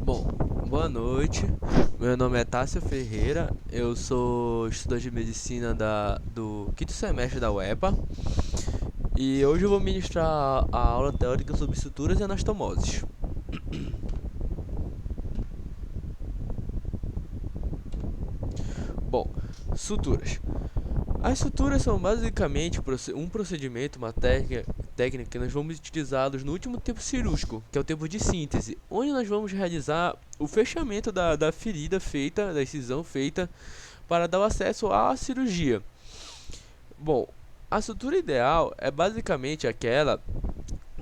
Bom, boa noite. Meu nome é Tássio Ferreira. Eu sou estudante de medicina do quinto semestre da UEPA. E hoje eu vou ministrar a aula teórica sobre suturas e anastomoses. Bom, suturas. As suturas são basicamente um procedimento, uma técnica que nós vamos utilizá-los no último tempo cirúrgico, que é o tempo de síntese, onde nós vamos realizar o fechamento da ferida feita, da incisão feita, para dar o acesso à cirurgia. Bom, a sutura ideal é basicamente aquela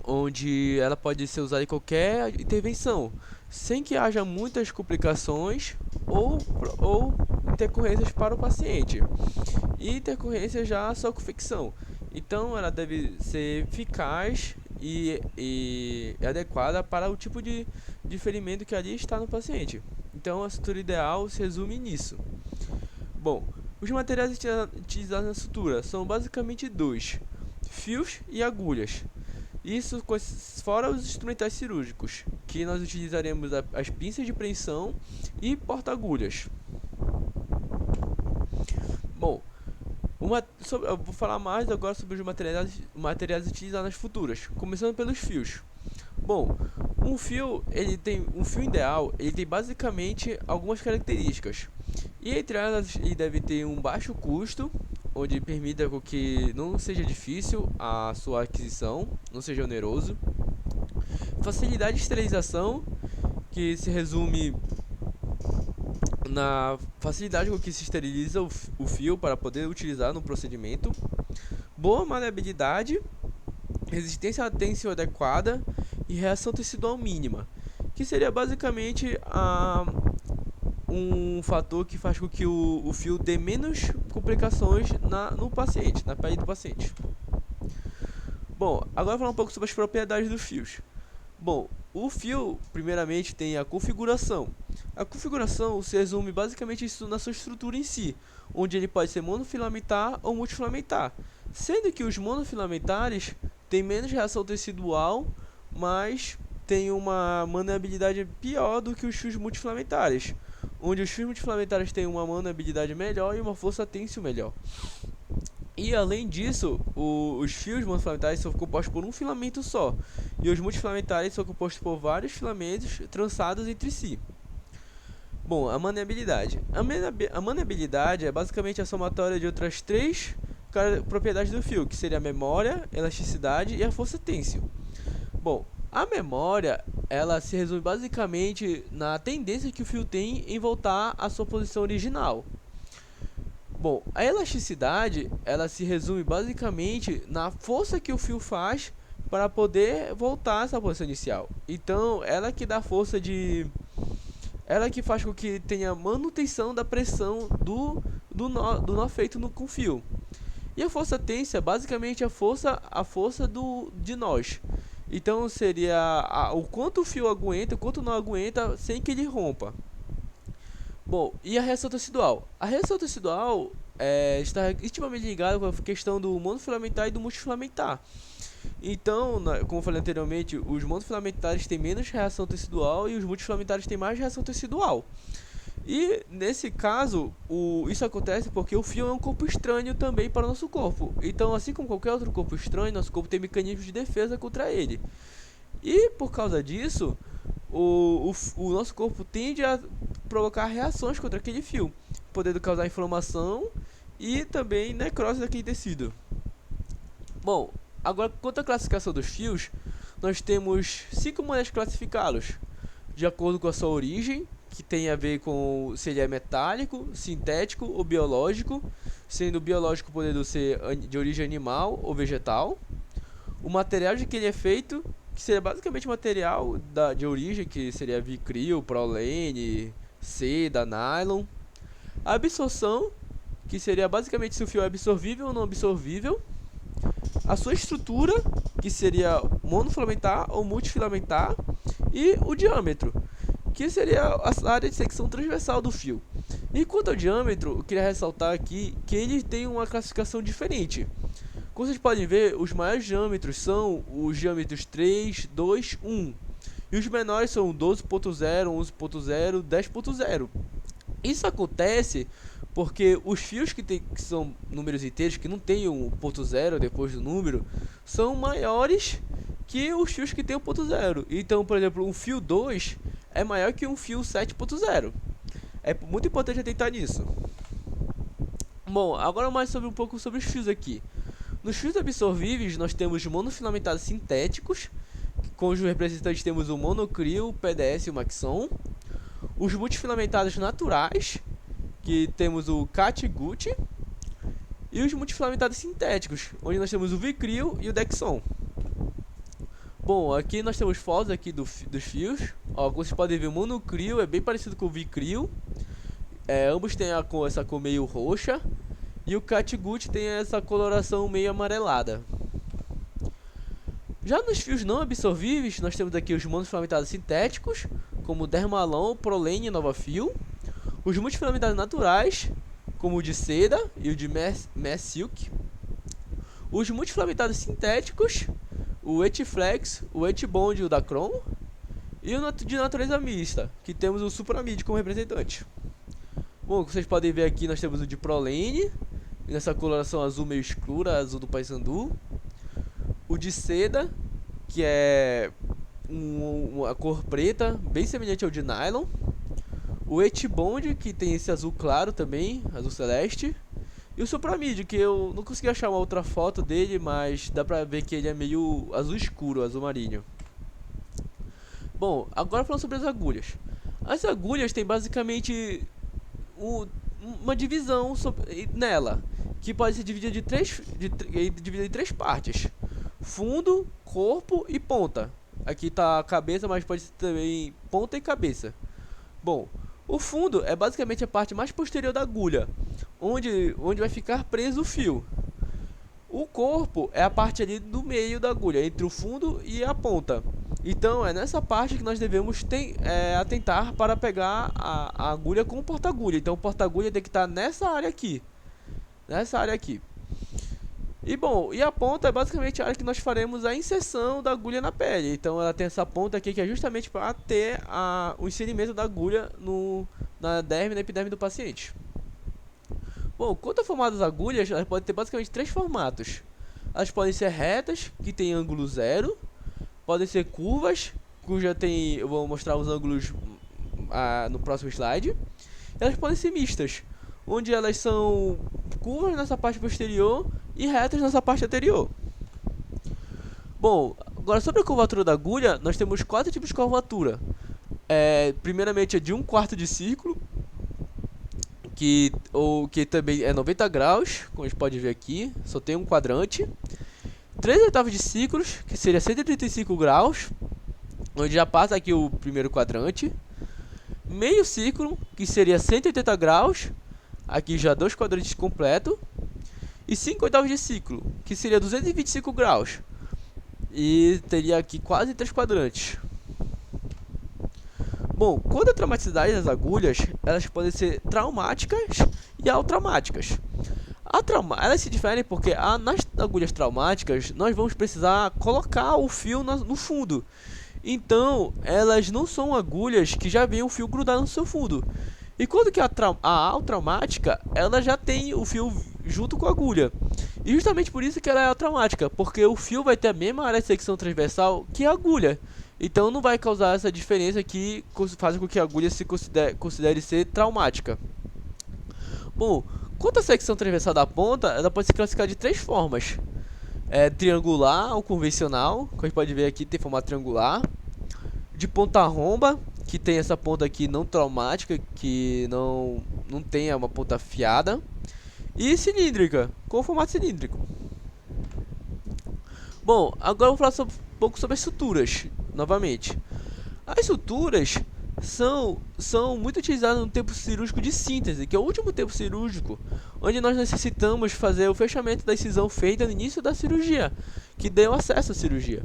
onde ela pode ser usada em qualquer intervenção, sem que haja muitas complicações ou intercorrências para o paciente. E intercorrência já só com ficção. Então ela deve ser eficaz e adequada para o tipo de ferimento que ali está no paciente. Então a sutura ideal se resume nisso. Bom, os materiais utilizados na sutura são basicamente dois: fios e agulhas. Isso fora os instrumentais cirúrgicos, que nós utilizaremos as pinças de preensão e porta-agulhas. Bom, eu vou falar mais agora sobre os materiais utilizados nas futuras, começando pelos fios. Bom, um fio ideal, ele tem basicamente algumas características. E entre elas, ele deve ter um baixo custo, onde permita que não seja difícil a sua aquisição, não seja oneroso. Facilidade de esterilização, que se resume na facilidade com que se esteriliza o fio para poder utilizar no procedimento. Boa maleabilidade, resistência à tensão adequada e reação tecidual mínima, que seria basicamente um fator que faz com que o fio dê menos complicações no paciente, na pele do paciente. Bom, agora falar um pouco sobre as propriedades dos fios. Bom, o fio, primeiramente, tem a configuração. A configuração se resume basicamente isso na sua estrutura em si, onde ele pode ser monofilamentar ou multifilamentar, sendo que os monofilamentares têm menos reação tecidual, mas têm uma maleabilidade pior do que os fios multifilamentares, onde os fios multifilamentares têm uma maleabilidade melhor e uma força têncil melhor. E além disso, os fios monofilamentares são compostos por um filamento só, e os multifilamentares são compostos por vários filamentos trançados entre si. Bom, a maleabilidade. A maleabilidade é basicamente a somatória de outras três propriedades do fio, que seria a memória, elasticidade e a força têncil. Bom, a memória, ela se resume basicamente na tendência que o fio tem em voltar à sua posição original. Bom, a elasticidade, ela se resume basicamente na força que o fio faz para poder voltar a essa posição inicial. Então, ela que dá força ela que faz com que tenha manutenção da pressão do nó feito com fio. E a força tência é basicamente a força de nós. Então seria o quanto o fio aguenta, o quanto o nó aguenta sem que ele rompa. Bom, e a reação tecidual? A reação tecidual está intimamente ligada com a questão do monofilamentar e do multifilamentar. Então, como eu falei anteriormente, os monofilamentares têm menos reação tecidual e os multifilamentares têm mais reação tecidual. E nesse caso, isso acontece porque o fio é um corpo estranho também para o nosso corpo. Então, assim como qualquer outro corpo estranho, nosso corpo tem mecanismos de defesa contra ele. E por causa disso, o nosso corpo tende a provocar reações contra aquele fio, podendo causar inflamação e também necrose daquele tecido. Bom, agora quanto à classificação dos fios, nós temos 5 maneiras de classificá-los, de acordo com a sua origem, que tem a ver com se ele é metálico, sintético ou biológico, sendo o biológico podendo ser de origem animal ou vegetal, o material de que ele é feito, que seria basicamente material de origem, que seria Vicryl, Prolene, seda, nylon, a absorção, que seria basicamente se o fio é absorvível ou não absorvível, a sua estrutura, que seria monofilamentar ou multifilamentar, e o diâmetro, que seria a área de secção transversal do fio. E quanto ao diâmetro, eu queria ressaltar aqui que ele tem uma classificação diferente. Como vocês podem ver, os maiores diâmetros são os diâmetros 3, 2, 1. e os menores são 12.0, 11.0, 10.0. Isso acontece porque os fios que são números inteiros, que não tem um ponto zero depois do número, são maiores que os fios que tem o ponto zero. Então, por exemplo, um fio 2 é maior que um fio 7.0. É muito importante atentar nisso. Bom, agora mais um pouco sobre os fios aqui. Nos fios absorvíveis, nós temos monofilamentados sintéticos, com os representantes temos o monocrio, o PDS e o Maxon. Os multifilamentados naturais, que temos o Catgut, e os multifilamentados sintéticos, onde nós temos o Vicryl e o Dexon. Bom, aqui nós temos fotos aqui dos fios. Ó, como vocês podem ver, o monocrio é bem parecido com o Vicryl. Ambos têm essa cor meio roxa, e o Catgut tem essa coloração meio amarelada. Já nos fios não absorvíveis, nós temos aqui os monofilamentados sintéticos, como o Dermalon, Prolene e Novafil. Os multifilamentados naturais, como o de seda e o de Silk. Os multifilamentados sintéticos, o Etiflex, o Etibond e o Dacron. E o de natureza mista, que temos o Supramid como representante. Bom, como vocês podem ver aqui, nós temos o de Prolene, nessa coloração azul meio escura, azul do Paysandu. O de seda, que é uma cor preta, bem semelhante ao de Nylon. O Etibond, que tem esse azul claro também, azul celeste. E o Supramid, que eu não consegui achar uma outra foto dele, mas dá pra ver que ele é meio azul escuro, azul marinho. Bom, agora falando sobre as agulhas. As agulhas têm basicamente uma divisão nela, que pode ser dividida em três partes: fundo, corpo e ponta. Aqui tá a cabeça, mas pode ser também ponta e cabeça. Bom, o fundo é basicamente a parte mais posterior da agulha, onde vai ficar preso o fio. O corpo é a parte ali do meio da agulha, entre o fundo e a ponta. Então é nessa parte que nós devemos atentar para pegar a agulha com o porta-agulha. Então o porta-agulha tem que estar nessa área aqui. E bom, e a ponta é basicamente a área que nós faremos a inserção da agulha na pele. Então ela tem essa ponta aqui que é justamente para ter o inserimento da agulha na derme e na epiderme do paciente. Bom, quanto ao formato das agulhas, elas podem ter basicamente três formatos. Elas podem ser retas, que tem ângulo zero. Podem ser curvas, eu vou mostrar os ângulos no próximo slide. Elas podem ser mistas, onde elas são curvas nessa parte posterior e retas nessa parte anterior. Bom, agora sobre a curvatura da agulha, nós temos 4 tipos de curvatura. Primeiramente a de 1/4 de círculo, que também é 90 graus, como a gente pode ver aqui, só tem um quadrante. 3/8 de círculos, que seria 135 graus, onde já passa aqui o primeiro quadrante. Meio círculo, que seria 180 graus, aqui já 2 quadrantes completos. E 5/8 de círculo, que seria 225 graus, e teria aqui quase 3 quadrantes. Bom, quanto à traumaticidade das agulhas, elas podem ser traumáticas e autraumáticas. Elas se diferem porque nas agulhas traumáticas nós vamos precisar colocar o fio no fundo. Então elas não são agulhas que já vem o fio grudado no seu fundo. E quando que a traumática, ela já tem o fio junto com a agulha. E justamente por isso que ela é traumática, porque o fio vai ter a mesma área de secção transversal que a agulha. Então não vai causar essa diferença que faz com que a agulha se considere ser traumática. Bom, quanto à secção transversal da ponta, ela pode se classificar de 3 formas. Triangular ou convencional, como a gente pode ver aqui, tem formato triangular. De ponta romba, que tem essa ponta aqui não traumática, que não tem uma ponta afiada. E cilíndrica, com formato cilíndrico. Bom, agora eu vou falar um pouco sobre as suturas, novamente. As suturas são muito utilizadas no tempo cirúrgico de síntese, que é o último tempo cirúrgico, onde nós necessitamos fazer o fechamento da incisão feita no início da cirurgia, que deu acesso à cirurgia.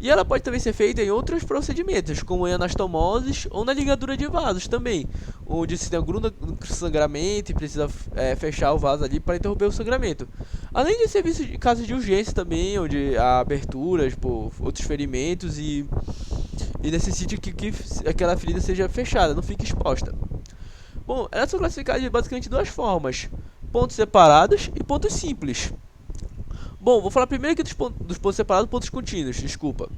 E ela pode também ser feita em outros procedimentos, como em anastomoses ou na ligadura de vasos também, onde se tem algum sangramento e precisa fechar o vaso ali para interromper o sangramento. Além de serviços de casos de urgência também, onde há aberturas por outros ferimentos e e necessite que aquela ferida seja fechada, não fique exposta. Bom, elas são classificadas de basicamente duas formas: pontos separados e pontos simples. Bom, vou falar primeiro aqui dos pontos separados e pontos contínuos, desculpa.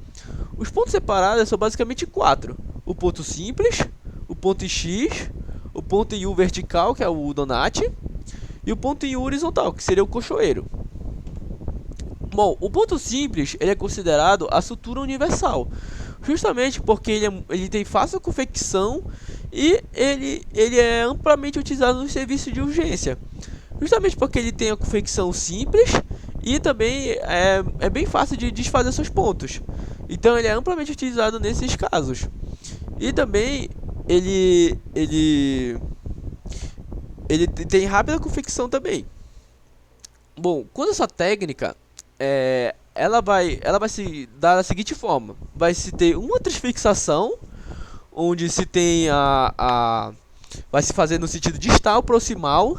Os pontos separados são basicamente quatro: o ponto simples, o ponto X, o ponto em U vertical, que é o donut, e o ponto em U horizontal, que seria o cochoeiro. Bom, o ponto simples ele é considerado a sutura universal, justamente porque ele tem fácil confecção e ele é amplamente utilizado no serviço de urgência, justamente porque ele tem a confecção simples e também é bem fácil de desfazer seus pontos. Então ele é amplamente utilizado nesses casos. E também ele tem rápida confecção também. Bom, quando essa técnica ela vai se dar da seguinte forma: vai se ter uma transfixação, onde se tem vai se fazer no sentido distal proximal,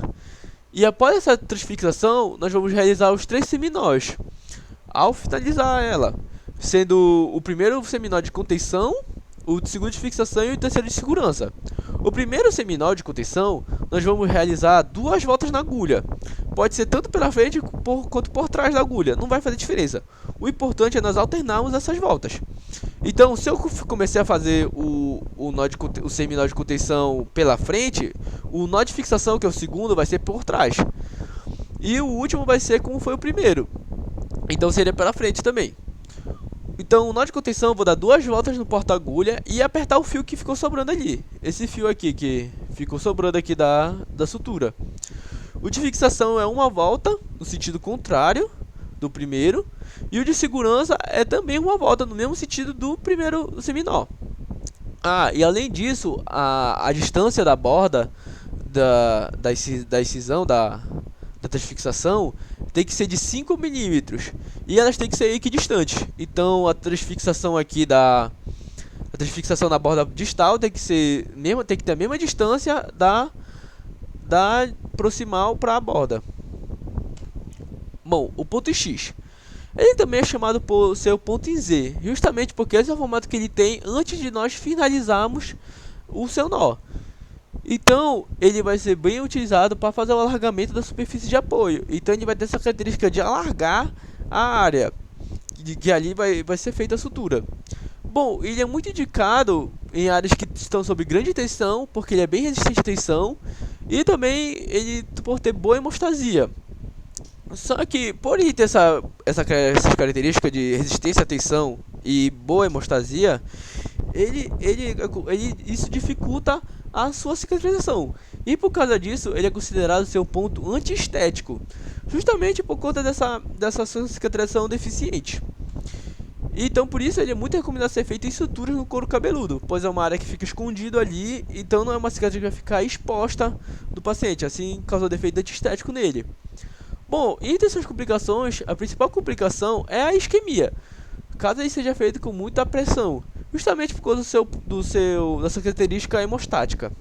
e após essa transfixação nós vamos realizar os 3 seminós ao finalizar ela, sendo o primeiro seminó de contenção, o segundo de fixação e o terceiro de segurança. O primeiro seminó de contenção nós vamos realizar 2 voltas na agulha. Pode ser tanto pela frente quanto por trás da agulha, não vai fazer diferença. O importante é nós alternarmos essas voltas. Então, se eu comecei a fazer o seminó de contenção pela frente, o nó de fixação, que é o segundo, vai ser por trás. E o último vai ser como foi o primeiro. Então seria pela frente também. Então, o nó de contenção, eu vou dar 2 voltas no porta-agulha e apertar o fio que ficou sobrando ali. Esse fio aqui que ficou sobrando aqui da sutura. O de fixação é uma volta no sentido contrário do primeiro. E o de segurança é também uma volta no mesmo sentido do primeiro seminó. E além disso, a distância da borda da incisão, da transfixação, tem que ser de 5 milímetros e elas têm que ser equidistantes. Então a transfixação aqui a transfixação na borda distal tem que ter a mesma distância da proximal para a borda. Bom, o ponto X, ele também é chamado por seu ponto em Z, justamente porque esse é o formato que ele tem antes de nós finalizarmos o seu nó. Então, ele vai ser bem utilizado para fazer o alargamento da superfície de apoio. Então, ele vai ter essa característica de alargar a área que ali vai ser feita a sutura. Bom, ele é muito indicado em áreas que estão sob grande tensão, porque ele é bem resistente à tensão. E também ele por ter boa hemostasia. Só que, por ele ter essas características de resistência à tensão e boa hemostasia, isso dificulta a sua cicatrização. E por causa disso, ele é considerado ser um ponto antiestético, justamente por conta dessa cicatrização deficiente. Então, por isso, ele é muito recomendado ser feito em suturas no couro cabeludo, pois é uma área que fica escondido ali, então não é uma cicatriz que vai ficar exposta do paciente, assim causa defeito antiestético nele. Bom, entre essas complicações, a principal complicação é a isquemia, caso ele seja feito com muita pressão, justamente por causa da sua característica hemostática.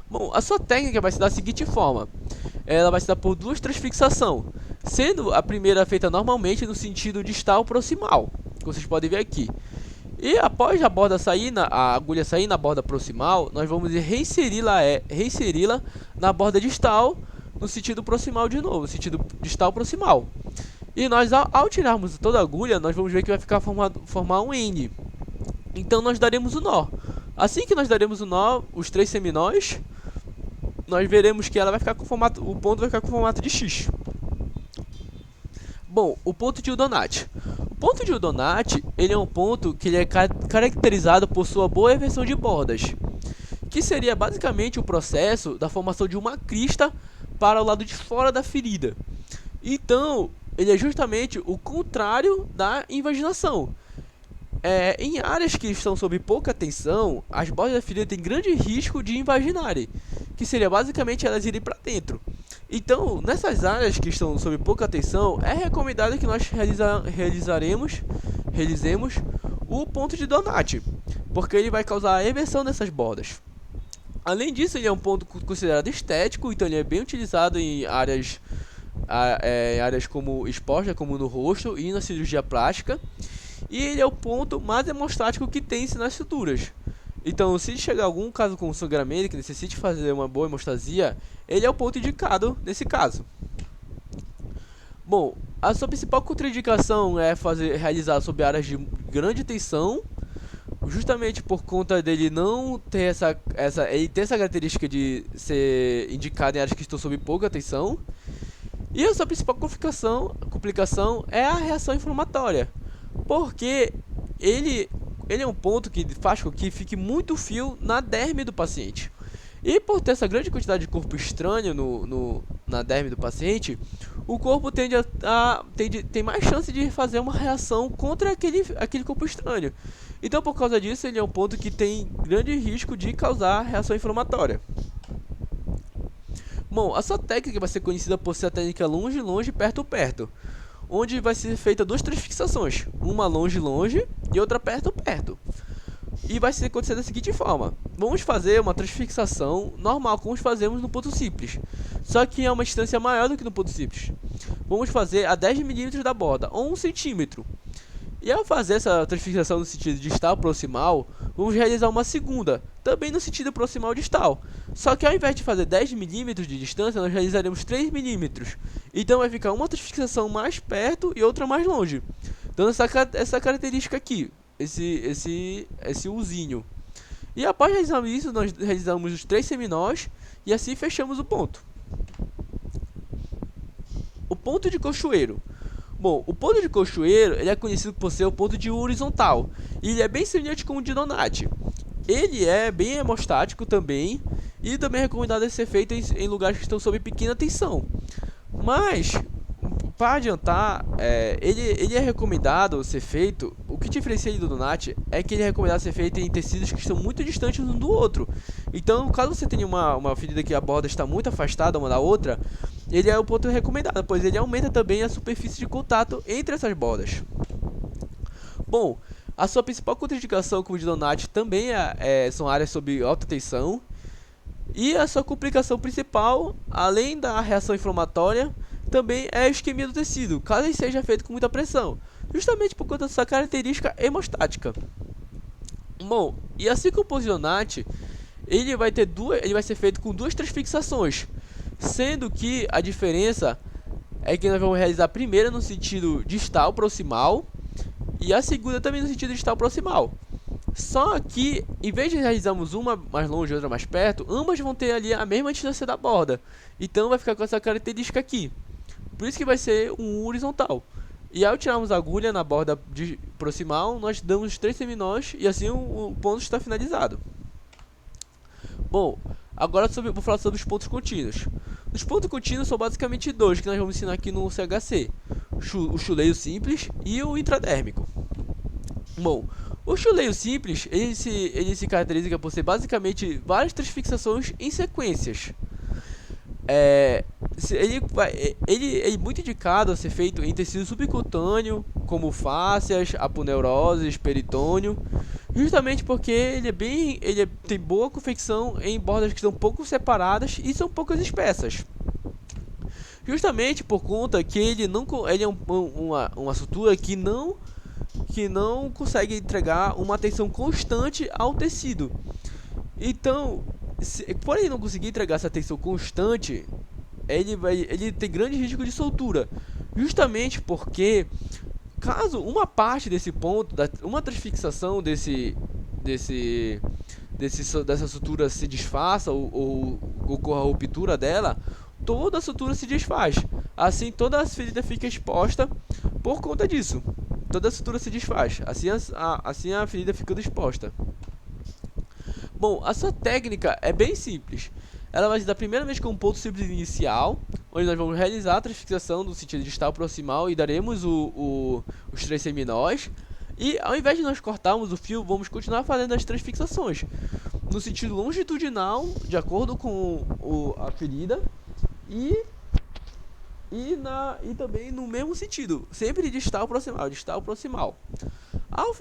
Bom, a sua técnica vai se dar da seguinte forma: ela vai se dar por 2 transfixações, sendo a primeira feita normalmente no sentido distal proximal, que vocês podem ver aqui. E após a agulha sair na borda proximal, nós vamos reinseri-la na borda distal, no sentido proximal de novo, no sentido distal proximal. E nós, ao tirarmos toda a agulha, nós vamos ver que vai formar um N. Então nós daremos o nó. Assim que nós daremos o nó, os 3 seminós, nós veremos que ela vai ficar o ponto vai ficar com formato de X. Bom, o ponto de Udonat. O ponto de Udonat, ele é um ponto que ele é caracterizado por sua boa inversão de bordas, que seria basicamente o processo da formação de uma crista para o lado de fora da ferida. Então, ele é justamente o contrário da invaginação. Em áreas que estão sob pouca tensão, as bordas da ferida têm grande risco de invaginarem, que seria basicamente elas irem para dentro. Então, nessas áreas que estão sob pouca tensão, é recomendado que nós realizemos o ponto de Donat, porque ele vai causar a eversão dessas bordas. Além disso, ele é um ponto considerado estético, então ele é bem utilizado em áreas como expostas, como no rosto e na cirurgia plástica. e ele é o ponto mais hemostático que tem nas suturas. Então, se chegar algum caso com sangramento que necessite fazer uma boa hemostasia, ele é o ponto indicado nesse caso. Bom, a sua principal contraindicação é realizar sob áreas de grande tensão, justamente por conta dele não ter ele ter essa característica de ser indicado em áreas que estão sob pouca tensão. E a sua principal complicação é a reação inflamatória, porque ele é um ponto que faz com que fique muito fio na derme do paciente. E por ter essa grande quantidade de corpo estranho na derme do paciente, o corpo tem mais chance de fazer uma reação contra aquele corpo estranho. Então, por causa disso, ele é um ponto que tem grande risco de causar reação inflamatória. Bom, a sua técnica vai ser conhecida por ser a técnica longe-longe, perto-perto, onde vai ser feita duas transfixações, uma longe-longe e outra perto-perto. E vai ser acontecer da seguinte forma: vamos fazer uma transfixação normal, como fazemos no ponto simples, só que é uma distância maior do que no ponto simples. Vamos fazer a 10 mm da borda, ou 1 cm. E ao fazer essa transfixação no sentido distal proximal, vamos realizar uma segunda, também no sentido proximal distal. Só que ao invés de fazer 10 mm de distância, nós realizaremos 3 mm. Então vai ficar uma transfixação mais perto e outra mais longe, dando essa característica aqui, esse Uzinho. E após realizar isso, nós realizamos os 3 seminós e assim fechamos o ponto. O ponto de Cochoeiro. Bom, o ponto de Cochoeiro ele é conhecido por ser o ponto de horizontal, e ele é bem semelhante com o de Donati. Ele é bem hemostático também, e também é recomendado ser feito em lugares que estão sob pequena tensão. Mas, para adiantar, ele é recomendado ser feito. O que diferencia ele do Donati é que ele é recomendado ser feito em tecidos que estão muito distantes um do outro. Então, caso você tenha uma ferida que a borda está muito afastada uma da outra, ele é o ponto recomendado, pois ele aumenta também a superfície de contato entre essas bordas. Bom, a sua principal contraindicação, como de Donati, também são áreas sob alta tensão. E a sua complicação principal, além da reação inflamatória, também é a isquemia do tecido, caso ele seja feito com muita pressão, justamente por conta dessa característica hemostática. Bom, e assim como o Donati, ele vai ser feito com duas transfixações, sendo que a diferença é que nós vamos realizar a primeira no sentido distal proximal e a segunda também no sentido distal proximal. Só que, em vez de realizarmos uma mais longe e outra mais perto, ambas vão ter ali a mesma distância da borda. Então vai ficar com essa característica aqui. Por isso que vai ser um horizontal. E ao tirarmos a agulha na borda proximal, nós damos 3 seminós e assim o ponto está finalizado. Bom, agora vou falar sobre os pontos contínuos. Os pontos contínuos são basicamente dois que nós vamos ensinar aqui no CHC: o chuleio simples e o intradérmico. Bom, o chuleio simples ele se caracteriza por ser basicamente várias transfixações em sequências. Ele é muito indicado a ser feito em tecido subcutâneo, como fáscias, aponeuroses, peritônio, justamente porque ele tem boa confecção em bordas que estão pouco separadas e são poucas espessas. Justamente por conta que ele é uma sutura que não consegue entregar uma tensão constante ao tecido. Então, por ele não conseguir entregar essa tensão constante, ele tem grande risco de soltura, justamente porque caso uma parte desse ponto, uma transfixação dessa sutura se desfaça ou ocorra a ruptura dela, toda a sutura se desfaz. Assim, toda a ferida fica exposta por conta disso. Toda a sutura se desfaz. Assim a ferida fica exposta. Bom, a sua técnica é bem simples. Ela vai se dar primeiramente com um ponto simples inicial, onde nós vamos realizar a transfixação do sentido distal proximal e daremos os 3 seminós. E ao invés de nós cortarmos o fio, vamos continuar fazendo as transfixações no sentido longitudinal, de acordo com a ferida, e também no mesmo sentido, sempre distal proximal. Ao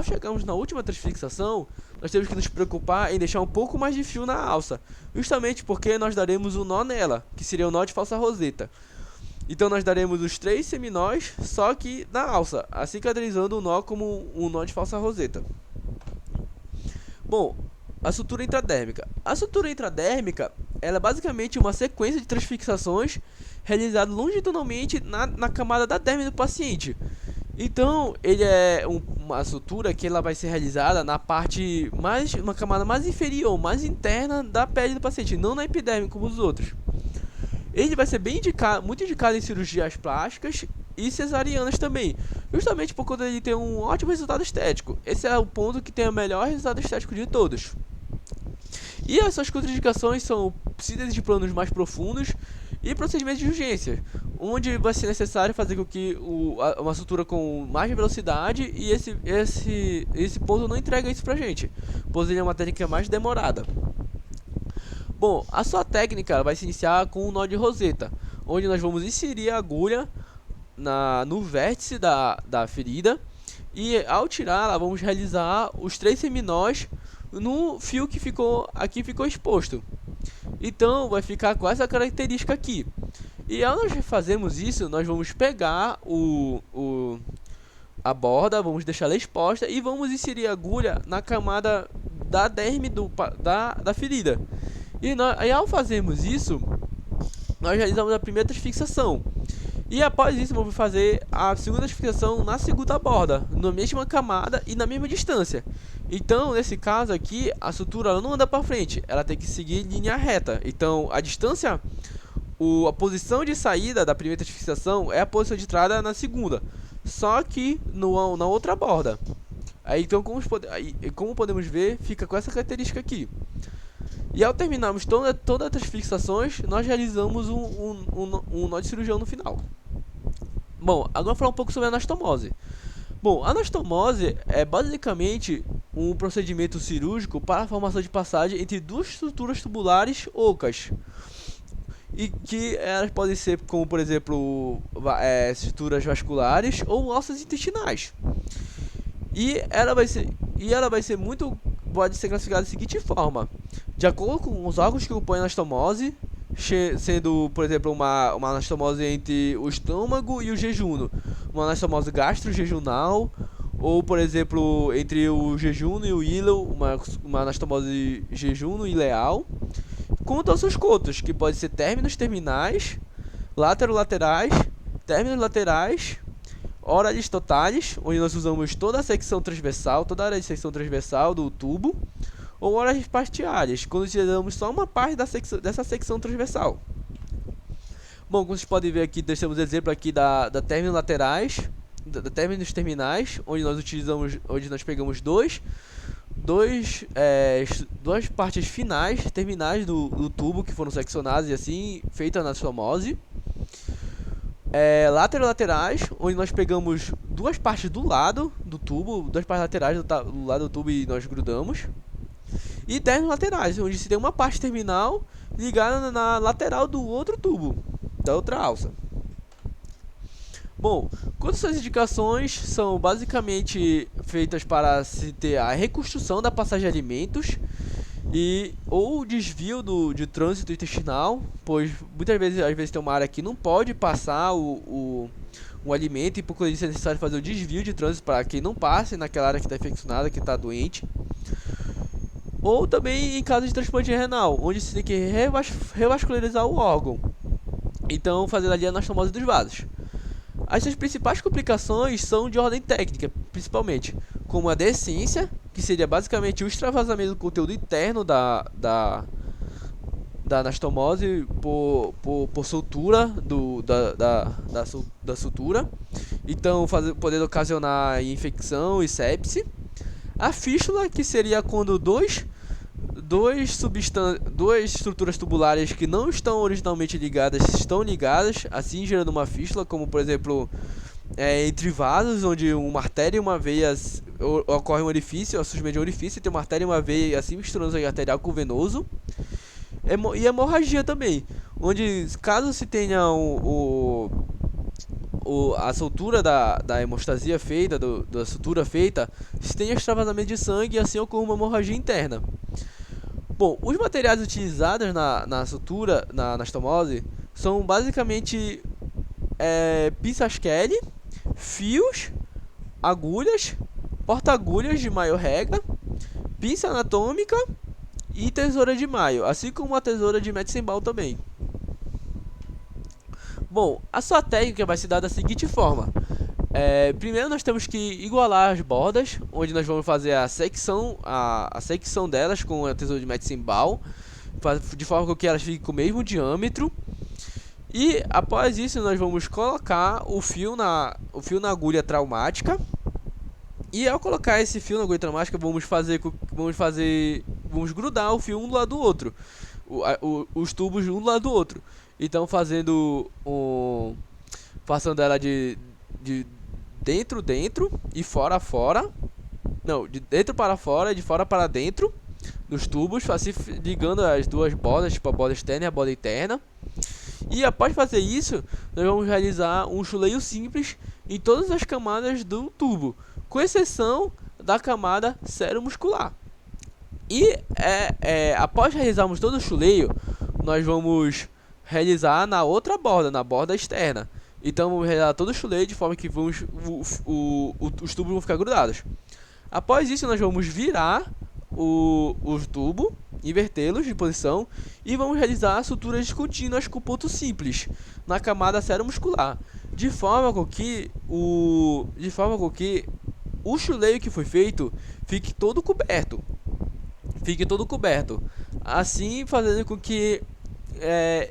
chegarmos na última transfixação, nós temos que nos preocupar em deixar um pouco mais de fio na alça, justamente porque nós daremos o nó nela, que seria o nó de falsa roseta. Então nós daremos os 3 seminós, só que na alça, assim caracterizando o nó como um nó de falsa roseta. Bom, a sutura intradérmica. A sutura intradérmica, ela é basicamente uma sequência de transfixações realizada longitudinalmente na camada da derme do paciente. Então, ele é uma sutura que ela vai ser realizada na parte mais, uma camada mais inferior, mais interna da pele do paciente, não na epiderme como os outros. Ele vai ser bem indicado, muito indicado em cirurgias plásticas e cesarianas também, justamente por conta de ter um ótimo resultado estético. Esse é o ponto que tem o melhor resultado estético de todos. E as suas contraindicações são síntese de planos mais profundos e procedimentos de urgência, onde vai ser necessário fazer com que uma sutura com mais velocidade, e esse ponto não entrega isso pra gente, pois ele é uma técnica mais demorada. Bom, a sua técnica vai se iniciar com um nó de roseta, onde nós vamos inserir a agulha no vértice da ferida, e ao tirá-la vamos realizar os 3 seminós no fio que ficou exposto. Então vai ficar com essa característica aqui. E ao nós fazermos isso, nós vamos pegar a borda, vamos deixá-la exposta e vamos inserir a agulha na camada da derme da ferida. E ao fazermos isso, nós realizamos a primeira transfixação. E após isso, vamos fazer a segunda transfixação na segunda borda, na mesma camada e na mesma distância. Então, nesse caso aqui, a sutura ela não anda para frente, ela tem que seguir linha reta. Então, a distância, a posição de saída da primeira transfixação é a posição de entrada na segunda, só que na outra borda. Aí, então, como podemos ver, fica com essa característica aqui. E ao terminarmos todas as fixações, nós realizamos um nó de cirurgião no final. Bom, agora falar um pouco sobre a anastomose. Bom, a anastomose é basicamente um procedimento cirúrgico para a formação de passagem entre duas estruturas tubulares ocas. E que elas podem ser como, por exemplo, estruturas vasculares ou ossas intestinais. Pode ser classificada da seguinte forma: de acordo com os órgãos que compõem a anastomose, sendo, por exemplo, uma anastomose entre o estômago e o jejum, uma anastomose gastrojejunal, ou, por exemplo, entre o jejum e o íleo, uma anastomose jejum-ileal, quanto aos seus cotos, que podem ser términos terminais, laterolaterais, términos laterais, oralis totalis, onde nós usamos toda a secção transversal, toda a área de secção transversal do tubo, ou oralis parcialis, quando utilizamos só uma parte dessa secção transversal. Bom, como vocês podem ver aqui, nós temos exemplo aqui da términos laterais, da términos terminais, onde nós pegamos duas partes finais, terminais do tubo que foram seccionadas e assim feita a anastomose. Laterais, onde nós pegamos duas partes do lado do tubo, duas partes laterais do lado do tubo e nós grudamos. E términos laterais, onde se tem uma parte terminal ligada na lateral do outro tubo, da outra alça. Bom, quanto às suas indicações, são basicamente feitas para se ter a reconstrução da passagem de alimentos ou desvio de trânsito intestinal, pois às vezes tem uma área que não pode passar o alimento, e por isso é necessário fazer o desvio de trânsito para que não passe naquela área que está infeccionada, que está doente. Ou também em caso de transplante renal, onde se tem que revascularizar o órgão, então fazendo ali a anastomose dos vasos. As suas principais complicações são de ordem técnica, principalmente, como a deiscência, que seria basicamente o extravasamento do conteúdo interno da anastomose por sutura da sutura, então podendo ocasionar infecção e sepse. A fístula, que seria quando duas estruturas tubulares que não estão originalmente ligadas estão ligadas, assim gerando uma fístula, como por exemplo entre vasos, onde uma artéria e uma veia ocorre um orifício, a surgimento de um orifício, tem uma artéria e uma veia assim misturando sangue arterial com venoso. E hemorragia também, onde caso se tenha a sutura da hemostasia feita, da sutura feita, se tem extravasamento de sangue e assim ocorre uma hemorragia interna. Bom, os materiais utilizados na sutura, na anastomose, são basicamente pinças Kelly, fios, agulhas, porta-agulhas de maio rega, pinça anatômica e tesoura de maio, assim como a tesoura de medicine ball também. Bom, a sua técnica vai se dar da seguinte forma. Primeiro nós temos que igualar as bordas, onde nós vamos fazer a secção delas com a tesoura de medicine ball, de forma que elas fiquem com o mesmo diâmetro. E após isso nós vamos colocar o fio na agulha traumática. E ao colocar esse fio na agulha traumática, vamos grudar o fio um do lado do outro, os tubos um do lado do outro. Então passando ela de dentro e fora fora. Não, de dentro para fora e de fora para dentro nos tubos, assim ligando as duas bordas, tipo a borda externa e a borda interna. E após fazer isso, nós vamos realizar um chuleio simples em todas as camadas do tubo, com exceção da camada seromuscular. E após realizarmos todo o chuleio, nós vamos realizar na outra borda, na borda externa. Então vamos realizar todo o chuleio de forma que os tubos vão ficar grudados. Após isso nós vamos virar o tubo, invertê-los de posição e vamos realizar suturas contínuas com ponto simples na camada seromuscular, de forma com que o chuleio que foi feito fique todo coberto, assim fazendo com que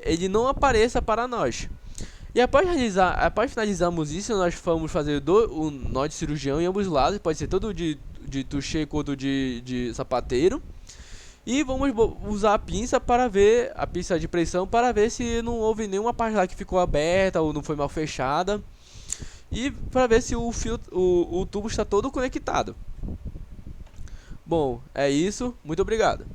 ele não apareça para nós. E após finalizarmos isso, nós vamos fazer o nó de cirurgião em ambos os lados, pode ser todo de touché quanto de sapateiro. E vamos usar a pinça de pressão para ver se não houve nenhuma parte lá que ficou aberta ou não foi mal fechada. E para ver se o tubo está todo conectado. Bom, é isso. Muito obrigado.